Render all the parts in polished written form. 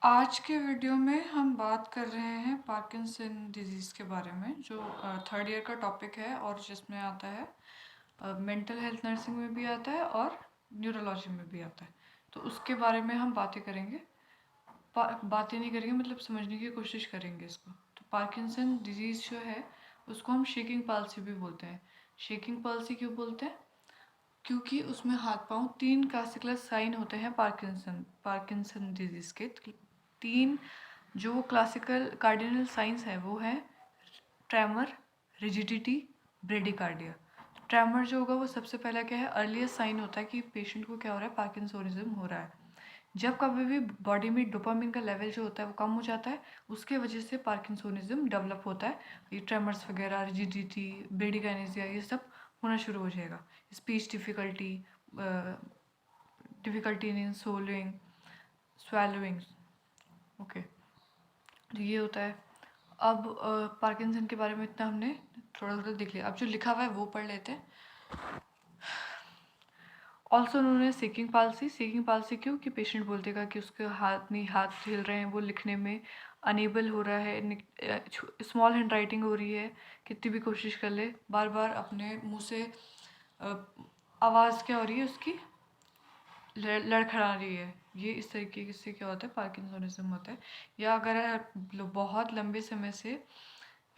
आज के वीडियो में हम बात कर रहे हैं पार्किंसन डिजीज़ के बारे में, जो थर्ड ईयर का टॉपिक है और जिसमें आता है मेंटल हेल्थ नर्सिंग में भी आता है और न्यूरोलॉजी में भी आता है। तो उसके बारे में हम बातें करेंगे। बातें नहीं करेंगे, मतलब समझने की कोशिश करेंगे इसको। तो पार्किंसन डिजीज़ जो है उसको हम शेकिंग पाल्सी भी बोलते हैं। शेकिंग पाल्सी क्यों बोलते हैं? क्योंकि उसमें हाथ पांव 3 क्लासिकल साइन होते हैं पार्किंसन डिजीज़ के। 3 जो क्लासिकल कार्डिनल साइंस है वो है ट्रेमर, रिजिडिटी, ब्रेडिकार्डिया। ट्रेमर जो होगा वो सबसे पहला क्या है, अर्लीस्ट साइन होता है कि पेशेंट को क्या हो रहा है, पार्किंसोनिज्म हो रहा है। जब कभी भी बॉडी में डोपामिन का लेवल जो होता है वो कम हो जाता है, उसके वजह से पार्किंसोनिज्म डेवलप होता है। ये ट्रेमर्स वगैरह, रिजिडिटी, ब्रेडिकाइनेसिया, ये सब होना शुरू हो जाएगा। Speech difficulty, difficulty in swallowing, swallowing. Okay, तो ये होता है। अब पार्किंसन के बारे में इतना हमने थोड़ा थोड़ा देख लिया। अब जो लिखा हुआ है वो पढ़ लेते हैं। Also known as shaking palsy. Shaking palsy क्यों? कि पेशेंट बोलतेगा कि उसके हाथ हिल रहे हैं, वो लिखने में अनेबल हो रहा है, स्मॉल हैंड राइटिंग हो रही है, कितनी भी कोशिश कर ले, बार बार अपने मुंह से आवाज़ क्या हो रही है उसकी, लड़खड़ा रही है। ये इस तरीके से क्या होता है, पार्किंसोनिज्म होता है। या अगर बहुत लंबे समय से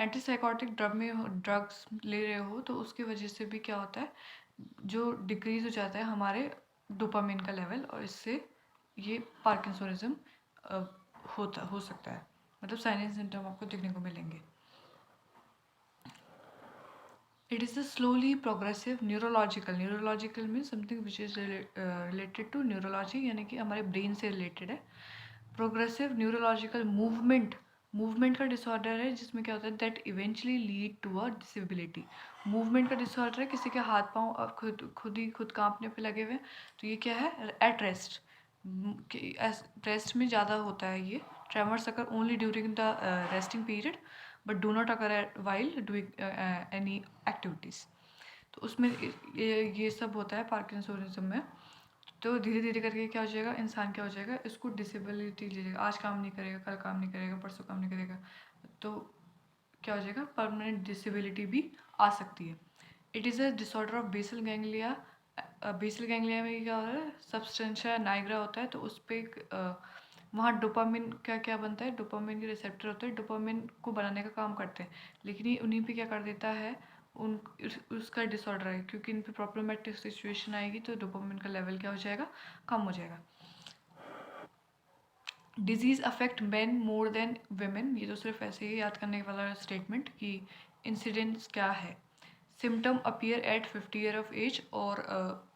एंटीसाइकोटिक ड्रग्स ले रहे हो तो उसकी वजह से भी क्या होता है, जो डिक्रीज हो जाता है हमारे डोपामिन का लेवल, और इससे ये पार्किंसोनिज्म हो सकता है। मतलब साइन एंड सिम्टम आपको देखने को मिलेंगे। It is a slowly progressive neurological means something which is related to neurology, यानी कि हमारे ब्रेन से रिलेटेड है। प्रोग्रेसिव न्यूरोलॉजिकल मूवमेंट का डिसऑर्डर है, जिसमें क्या होता है, that eventually lead to a disability. Movement का डिसऑर्डर है, किसी के हाथ पाँव अब खुद कांपने पे लगे हुए हैं, तो ये क्या है, एट रेस्ट। रेस्ट में ज़्यादा होता है ये। Tremors occur only during the resting period but do not occur while doing any activities. तो उसमें ये सब होता है पार्किंसोनिज्म में। तो धीरे धीरे करके क्या हो जाएगा, इंसान क्या हो जाएगा, इसको डिसेबिलिटी ले जाएगा। आज काम नहीं करेगा, कल काम नहीं करेगा, परसों काम नहीं करेगा, तो क्या हो जाएगा, परमानेंट डिसेबिलिटी भी आ सकती है। It is a disorder of basal ganglia. Basal ganglia में क्या हो रहा है, सब्सटेंशिया नाइग्रा होता है, तो उस पर वहाँ डोपामिन क्या क्या बनता है, डोपामिन के रिसेप्टर होते हैं, डोपामिन को बनाने का काम करते हैं, लेकिन ये उन्हीं पे क्या कर देता है, उसका डिसऑर्डर है, क्योंकि इन पे प्रॉब्लमेटिक सिचुएशन आएगी तो डोपामिन का लेवल क्या हो जाएगा, कम हो जाएगा। Disease affect man more than women. ये तो सिर्फ ऐसे ही याद करने वाला स्टेटमेंट कि इंसिडेंट्स क्या है। Symptom appear at 50 year of age, और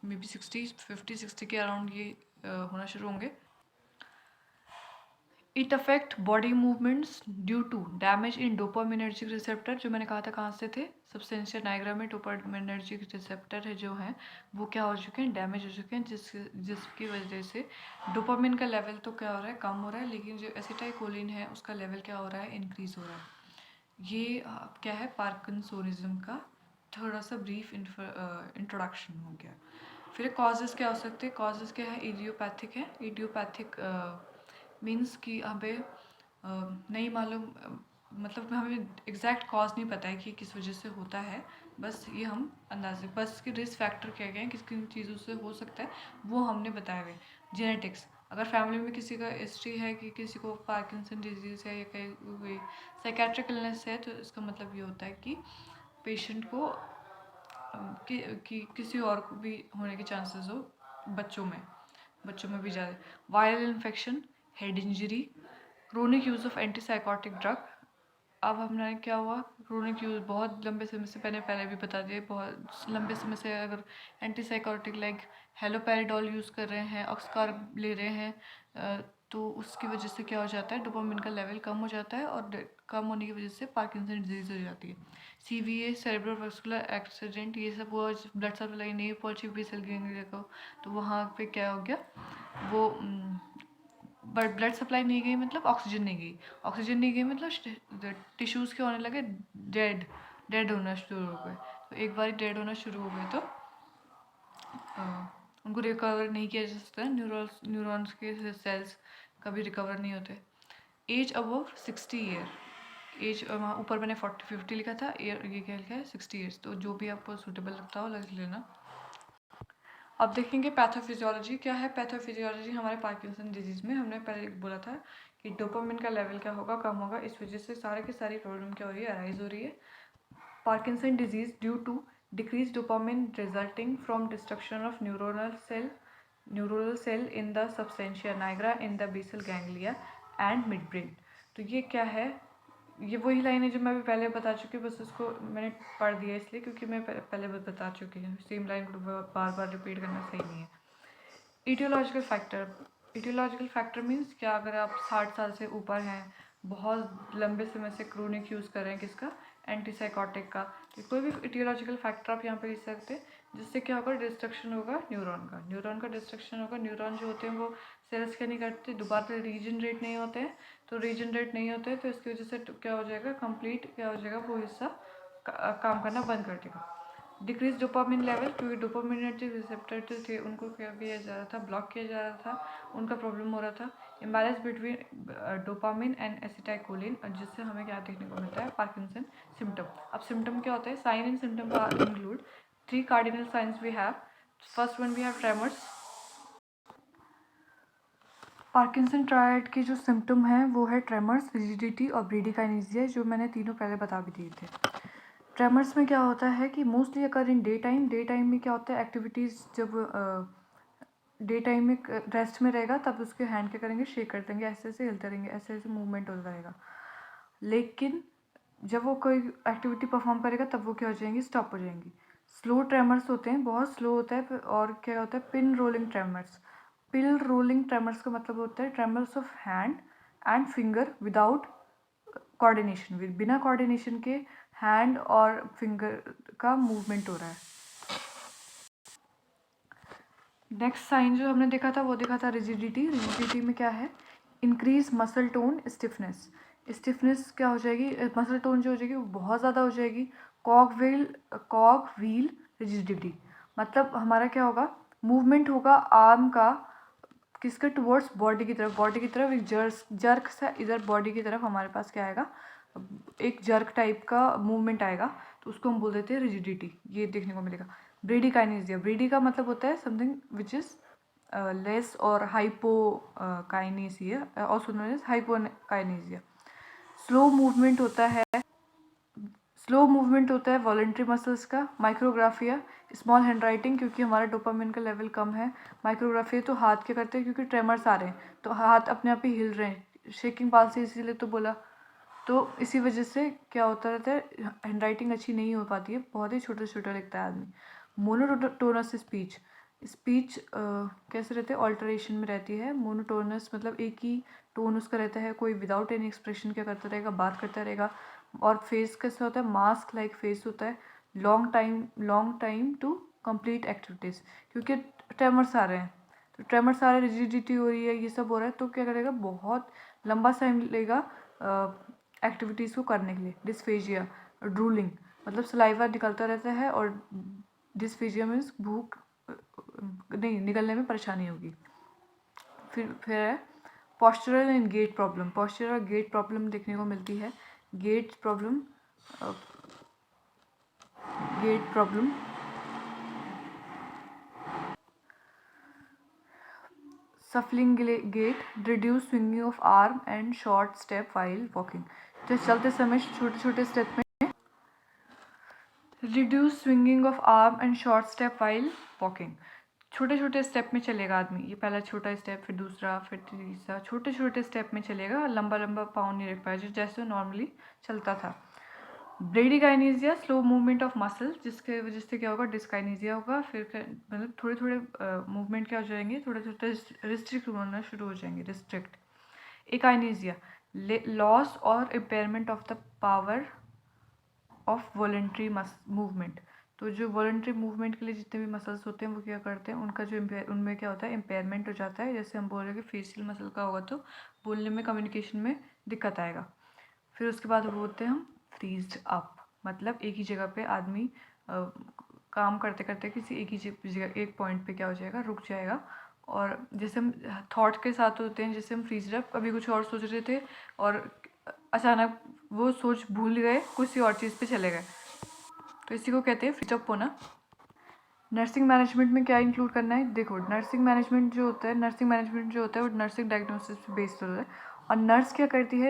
मे बी 60 के अराउंड ये होना शुरू होंगे। It affect body movements due to damage in dopaminergic receptor, जो मैंने कहा था कहाँ से थे, सब्सटेंशिया नाइग्रा में डोपामिनर्जिक रिसेप्टर है जो हैं वो क्या हो चुके हैं, डैमेज हो चुके हैं, जिसकी वजह से डोपामिन का लेवल तो क्या हो रहा है, कम हो रहा है, लेकिन जो एसिटाइलकोलिन है उसका लेवल क्या हो रहा है, इंक्रीज हो रहा है। ये क्या है, पार्किंसोनिज्म का थोड़ा सा ब्रीफ इंट्रोडक्शन हो गया। फिर कॉजेज़ क्या हो सकते हैं, कॉजेज़ क्या है, इडियोपैथिक है। इडियोपैथिक मीन्स कि हमें नहीं मालूम, मतलब हमें एग्जैक्ट कॉज नहीं पता है कि किस वजह से होता है, बस ये हम अंदाजे, बस कि रिस्क फैक्टर क्या क्या हैं, किस किन चीज़ों से हो सकता है वो हमने बताए हुए। जेनेटिक्स, अगर फैमिली में किसी का हिस्ट्री है कि किसी को पार्किंसन डिजीज़ है या कोई साइकेट्रिक इलनेस है, तो इसका मतलब ये होता है कि पेशेंट को कि किसी और को भी होने के चांसेस हो, बच्चों में भी ज़्यादा। Viral infection, head injury, chronic use of antipsychotic drug. अब हमने क्या हुआ, क्रोनिक यूज़ बहुत लंबे समय से, पहले भी बता दिए, बहुत लंबे समय से अगर एंटीसाइकोटिक लाइक हेलोपेरिडोल यूज़ कर रहे हैं, ऑक्सकार्ब ले रहे हैं, तो उसकी वजह से क्या हो जाता है, डोपामिन का लेवल कम हो जाता है, और कम होने की वजह से पार्किंसन डिजीज़ हो जाती है। CVA, सेरेब्रोवास्कुलर एक्सीडेंट, ये सब हुआ, ब्लड सप्लाई नहीं पहुँची बेसल गैंग्लिया को, तो वहाँ पे क्या हो गया, वो ब्लड सप्लाई नहीं गई, मतलब ऑक्सीजन नहीं गई, ऑक्सीजन नहीं गई मतलब टिश्यूज़ के होने लगे डेड होना शुरू हो गए। तो एक बार डेड होना शुरू हो गए तो उनको रिकवर नहीं किया जा सकता, न्यूरॉन्स के सेल्स कभी रिकवर नहीं होते। एज अबव 60 ईयर, एज वहाँ ऊपर मैंने 40-50 लिखा था, ये क्या लिखा है 60 ईयर्स, तो जो भी आपको सूटेबल लगता हो लिख लेना। अब देखेंगे पैथोफिजियोलॉजी क्या है। पैथोफिजियोलॉजी हमारे पार्किंसन डिजीज़ में हमने पहले बोला था कि डोपामिन का लेवल क्या होगा, कम होगा, इस वजह से सारे की सारी प्रॉब्लम क्या हो रही है, अराइज हो रही है। Parkinson disease due to decrease dopamine resulting from destruction of neuronal cell in the substantia nigra in the basal ganglia and mid brain. तो ये क्या है, ये वही लाइन है जो मैं अभी पहले बता चुकी हूँ, बस उसको मैंने पढ़ दिया इसलिए क्योंकि मैं पहले बता चुकी हूँ। सेम लाइन को बार बार रिपीट करना सही नहीं है। इटियोलॉजिकल फैक्टर मीन्स क्या, अगर आप 60 साल से ऊपर हैं, बहुत लंबे समय से क्रोनिक यूज़ कर रहे हैं किसका, एंटीसाइकोटिक का, तो कोई भी इटियोलॉजिकल फैक्टर आप यहाँ पे लिख सकते हैं, जिससे क्या होगा, डिस्ट्रक्शन होगा न्यूरॉन का डिस्ट्रक्शन होगा। न्यूरॉन जो होते हैं वो सेल्स क्या नहीं करते, दोबारा रीजनरेट नहीं होते हैं, तो रीजनरेट नहीं होते तो इसकी वजह से क्या हो जाएगा, कंप्लीट क्या हो जाएगा, वो हिस्सा काम करना बंद कर देगा। डिक्रीज डोपामिन लेवल, क्योंकि डोपामिनर्जिक रिसेप्टर जो थे उनको क्या किया जा रहा था, ब्लॉक किया जा रहा था, उनका प्रॉब्लम हो रहा था। इम्बैलेंस बिटवीन डोपामिन एंड एसिटाइकोलिन, जिससे हमें क्या देखने को मिलता है, पार्किंसन सिम्टम। अब सिम्टम क्या होता है, साइन एंड सिम्टम का include 3 cardinal signs we have. First one we have tremors. Parkinson triad के जो सिम्टम हैं वो है ट्रेमर्स, रिजिडिटी और ब्रेडिकाइनेसिया, जो मैंने तीनों पहले बता भी दिए थे। ट्रेमर्स में क्या होता है कि mostly occur in day time में क्या होता है, एक्टिविटीज़ जब डे टाइम में रेस्ट में रहेगा तब उसके हैंड क्या करेंगे, शेक कर देंगे, ऐसे ऐसे हिलते रहेंगे, ऐसे ऐसे मूवमेंट होता रहेगा। लेकिन जब वो कोई एक्टिविटी परफॉर्म करेगा तब वो क्या हो जाएंगी, स्टॉप हो जाएंगी। स्लो ट्रेमर्स होते हैं, बहुत स्लो होता है। और क्या होता है, पिन रोलिंग ट्रेमर्स का मतलब होता है tremors of hand and finger without coordination, बिना कोऑर्डिनेशन के हैंड और फिंगर का मूवमेंट हो रहा है। नेक्स्ट साइन जो हमने देखा था वो देखा था रिजिडिटी में क्या है, इंक्रीज मसल टोन, स्टिफनेस क्या हो जाएगी, मसल टोन जो हो जाएगी वो बहुत ज़्यादा हो जाएगी। कॉग व्हील रिजिडिटी, मतलब हमारा क्या होगा, मूवमेंट होगा आर्म का किसके टुवर्ड्स, बॉडी की तरफ एक जर्क सा इधर बॉडी की तरफ हमारे पास क्या आएगा, एक जर्क टाइप का मूवमेंट आएगा, तो उसको हम बोल देते हैं रिजिडिटी, ये देखने को मिलेगा। ब्रेडी का मतलब होता है समथिंग विच इज़ लेस और hypokinesia, also known as hypokinesia. Slow movement होता है वॉलेंट्री मसल्स का। माइक्रोग्राफिया, स्मॉल हैंड राइटिंग, क्योंकि हमारा डोपामिन का लेवल कम है। माइक्रोग्राफिया तो हाथ क्या करते हैं, क्योंकि ट्रेमर्स आ रहे हैं तो हाथ अपने आप ही हिल रहे हैं, शेकिंग पाल्सी इसीलिए तो बोला, तो इसी वजह से क्या होता रहता है, हैंड राइटिंग अच्छी नहीं हो पाती है, बहुत ही छोटा छोटा लिखता है आदमी। मोनोटोनस स्पीच कैसे रहते हैं, ऑल्टरेशन में रहती है। मोनोटोनस मतलब एक ही टोन उसका रहता है, कोई विदाउट एनी एक्सप्रेशन क्या करता रहेगा, बात करता रहेगा। और फेस कैसे होता है, मास्क लाइक फेस होता है। Long time to complete activities, क्योंकि ट्रेमर्स आ रहे हैं, तो ट्रेमर्स आ रहे हैं, रिजिडिटी हो रही है, ये सब हो रहा है, तो क्या करेगा, बहुत लंबा टाइम लेगा एक्टिविटीज़ को करने के लिए। डिस्फेजिया, ड्रूलिंग मतलब सलाइवा निकलता रहता है, और डिस्फेजिया मीन्स भूख नहीं निकलने में परेशानी होगी। फिर है postural and gait problem. Posture और गेट प्रॉब्लम देखने को मिलती है। Gait problem shuffling gait, reduce swinging of arm and short step while walking, तो चलते समय छोटे छोटे स्टेप में, reduce swinging of arm and short step while walking, छोटे छोटे स्टेप में चलेगा आदमी, ये पहला छोटा स्टेप, फिर दूसरा, फिर तीसरा, छोटे छोटे स्टेप में चलेगा, लंबा लंबा पाँव नहीं रख पाएगा जैसे नॉर्मली चलता था। ब्रेडिकाइनेसिया, स्लो मूवमेंट ऑफ मसल, जिसके वजह से क्या होगा, डिस्काइनेसिया होगा। फिर मतलब थोड़े थोड़े मूवमेंट क्या हो जाएंगे, थोड़े थोड़े रिस्ट्रिक्ट होना शुरू हो जाएंगे, रिस्ट्रिक्ट। एकाइनेसिया, लॉस और impairment of the power of voluntary movement, तो जो वॉलेंट्री मूवमेंट के लिए जितने भी मसल्स होते हैं वो क्या करते हैं, उनका जो उनमें क्या होता है, इम्पेयरमेंट हो जाता है। जैसे हम बोल रहे हैं कि फेशियल मसल का होगा तो बोलने में, कम्युनिकेशन में दिक्कत आएगा। फिर उसके बाद बोलते हैं हम फ्रीज्ड अप, मतलब एक ही जगह पे आदमी काम करते करते किसी एक ही जगह, एक पॉइंट पे क्या हो जाएगा, रुक जाएगा, और जैसे हम थॉट के साथ होते हैं, जैसे हम फ्रीज रख अभी कुछ और सोच रहे थे और अचानक वो सोच भूल गए, किसी और चीज़ पे चले गए, तो इसी को कहते हैं फ्रीज अप होना। नर्सिंग मैनेजमेंट में क्या इंक्लूड करना है, देखो नर्सिंग मैनेजमेंट जो होता है वो नर्सिंग डायग्नोसिस पे बेस्ड होता है। और नर्स क्या करती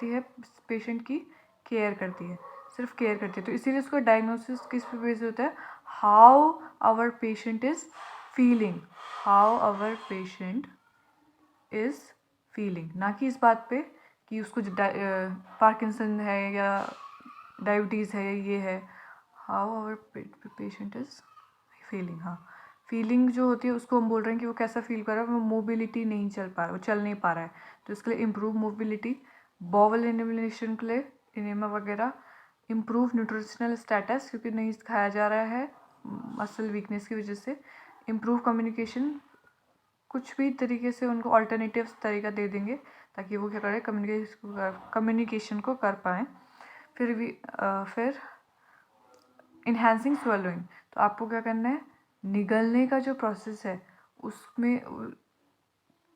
है पेशेंट की केयर करती है, सिर्फ केयर करती है, तो इसीलिए उसका डायग्नोसिस किस पे बेस्ड होता है, how our patient is feeling, ना कि इस बात पे कि उसको पार्किंसन है या डायबिटीज़ है, ये है। How our patient is feeling, हाँ, फीलिंग जो होती है उसको हम बोल रहे हैं कि वो कैसा फील कर रहा है, वो मोबिलिटी नहीं चल पा रहा, वो चल नहीं पा रहा है, तो इसके लिए इम्प्रूव मोबिलिटी, बॉवल एलिमिनेशन के लिए इनेमा वगैरह, इम्प्रूव न्यूट्रिशनल स्टेटस क्योंकि नहीं खाया जा रहा है मसल वीकनेस की वजह से, इम्प्रूव कम्युनिकेशन, कुछ भी तरीके से उनको अल्टरनेटिव तरीका दे देंगे ताकि वो क्या करें, कम्युनिकेशन को कर पाएँ। फिर इन्हांसिंग स्वेलोइंग, तो आपको क्या करना है, निगलने का जो प्रोसेस है उसमें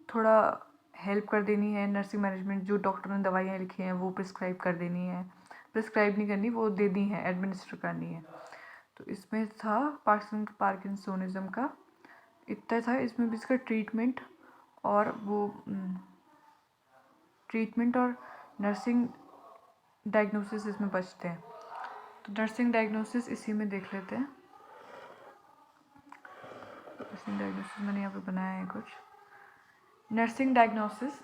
थोड़ा हेल्प कर देनी है। नर्सिंग मैनेजमेंट जो डॉक्टर ने दवाइयाँ लिखी हैं वो प्रिस्क्राइब कर देनी है, प्रिस्क्राइब नहीं करनी, वो देनी है, एडमिनिस्टर करनी है। तो इसमें था पार्किंसोनिज्म का इतना था। इसमें भी इसका ट्रीटमेंट और नर्सिंग डायग्नोसिस इसमें बचते हैं। तो नर्सिंग डायग्नोसिस इसी में देख लेते हैं। नर्सिंग डायग्नोसिस मैंने यहाँ पे बनाया है कुछ। Nursing diagnosis,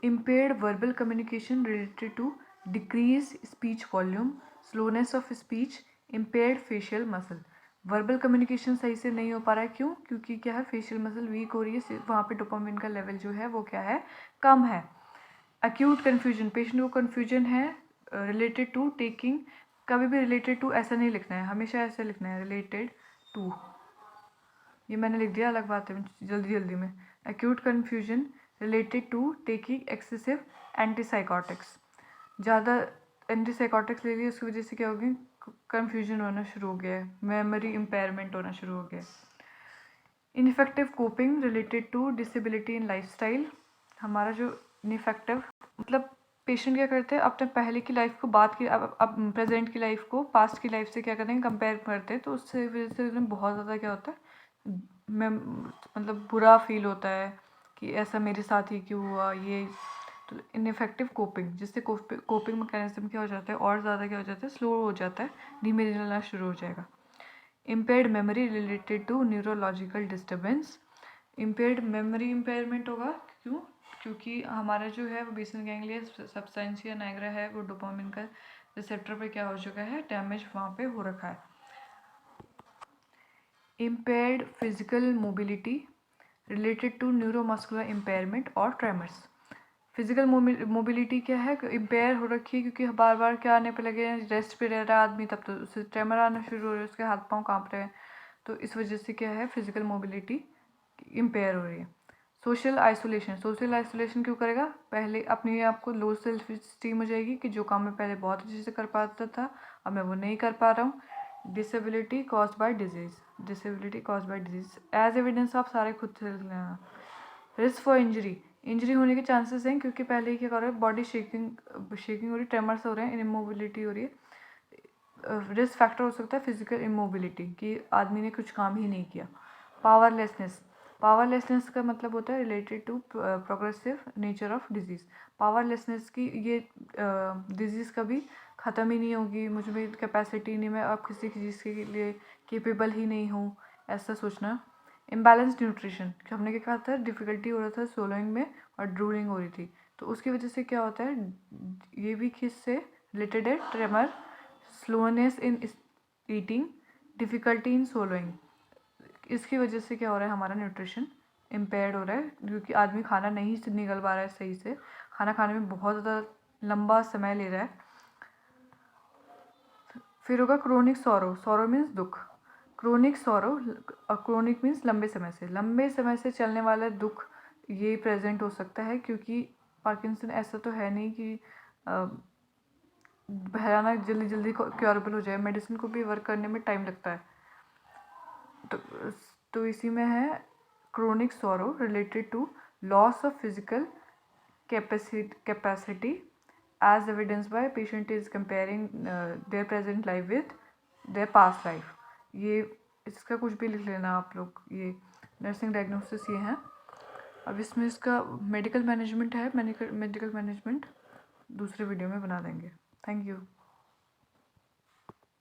impaired verbal communication related to decreased speech volume, slowness of speech, impaired facial muscle। Verbal communication सही से नहीं हो पा रहा है, क्यों, क्योंकि क्या है, फेशियल मसल वीक हो रही है, वहाँ पे डोपामिन का लेवल जो है वो क्या है, कम है। अक्यूट कन्फ्यूजन, पेशेंट को कन्फ्यूजन है रिलेटेड टू टेकिंग, कभी भी रिलेटेड टू ऐसा नहीं लिखना है, हमेशा ऐसे लिखना है रिलेटेड टू, ये मैंने लिख दिया, अलग बात है जल्दी में। Acute confusion related to taking excessive antipsychotics, ज़्यादा एंटीसाइकोटिक्स ले लिए उसकी वजह से क्या हो गया, कन्फ्यूजन होना शुरू हो गया है, मेमोरी इम्पेयरमेंट होना शुरू हो गया। Ineffective coping related to disability in lifestyle, हमारा जो इनफेक्टिव मतलब पेशेंट क्या करते हैं, अपने पहले की लाइफ को अब प्रेजेंट की लाइफ को पास्ट की लाइफ से क्या करते हैं, कंपेयर करते हैं, तो उससे वजह से उन्हें बहुत ज़्यादा क्या होता है, मैं मतलब बुरा फील होता है कि ऐसा मेरे साथ ही क्यों हुआ ये। तो इनफेक्टिव कोपिंग, जिससे कोपिंग मैकेनिज्म क्या हो जाता है, और ज़्यादा क्या हो जाता है, स्लो हो जाता है, धीमे चलना शुरू हो जाएगा। Impaired memory related to neurological disturbance, impaired memory impairment होगा, क्यों, क्योंकि हमारा जो है वो बेसल गैंग्लिया सबस्टेंशिया नाइग्रा है, वो डोपामिन का रिसेप्टर पे क्या हो चुका है, डैमेज वहाँ पे हो रखा है। Impaired physical mobility related to neuromuscular impairment और ट्रेमर्स, फिजिकल मोबिलिटी क्या है, इम्पेयर हो रखी है क्योंकि बार बार क्या आने पे लगे हैं, रेस्ट पे रह रहा है आदमी, तब तो उससे ट्रेमर आना शुरू हो रहे हैं, उसके हाथ पाँव काँप रहे हैं, तो इस वजह से क्या है, फिजिकल मोबिलिटी इम्पेयर हो रही है। सोशल आइसोलेशन क्यों करेगा, पहले अपने आप को लो सेल्फ स्टीम हो जाएगी कि जो काम मैं पहले बहुत अच्छे से कर पाता था अब मैं वो नहीं कर पा रहा हूँ। Disability caused by disease, as evidence आप सारे खुद से लेना। रिस्क फॉर इंजरी होने के चांसेस हैं क्योंकि पहले ही क्या कर रहा है, बॉडी शेकिंग हो रही है, ट्रेमर्स हो रहे हैं, इमोबिलिटी हो रही है। रिस्क फैक्टर हो सकता है फिजिकल इमोबिलिटी, कि आदमी ने कुछ काम ही नहीं किया। पावरलेसनेस का मतलब होता है related to progressive nature of disease. Powerlessness की ये डिजीज़ कभी ख़त्म ही नहीं होगी, मुझ में कैपेसिटी नहीं, मैं अब किसी चीज़ के लिए केपेबल ही नहीं हूँ, ऐसा सोचना। इम्बैलेंस्ड न्यूट्रिशन, हमने क्या कहा था, डिफ़िकल्टी हो रहा था सोलोइंग में और ड्रूलिंग हो रही थी, तो उसकी वजह से क्या होता है, ये भी किससे रिलेटेड है, tremor, slowness in eating, difficulty in swallowing, इसकी वजह से क्या हो रहा है, हमारा न्यूट्रिशन इम्पेयर्ड हो रहा है क्योंकि आदमी खाना नहीं से निकल पा रहा है सही से, खाना खाने में बहुत ज़्यादा लंबा समय ले रहा है। फिर होगा क्रोनिक सॉरो मीन्स दुख, क्रोनिक मीन्स लंबे समय से चलने वाला दुख, ये प्रेजेंट हो सकता है क्योंकि पार्किंसन ऐसा तो है नहीं कि भयानक जल्दी क्योरेबल हो जाए, मेडिसिन को भी वर्क करने में टाइम लगता है। तो इसी में है chronic sorrow related to loss of physical capacity as evidenced by patient is comparing their present life with their past life. ये इसका कुछ भी लिख लेना आप लोग, ये नर्सिंग डायग्नोसिस ये हैं. अब इसमें इसका मेडिकल मैनेजमेंट है, मेडिकल मैनेजमेंट दूसरे वीडियो में बना देंगे. Thank you.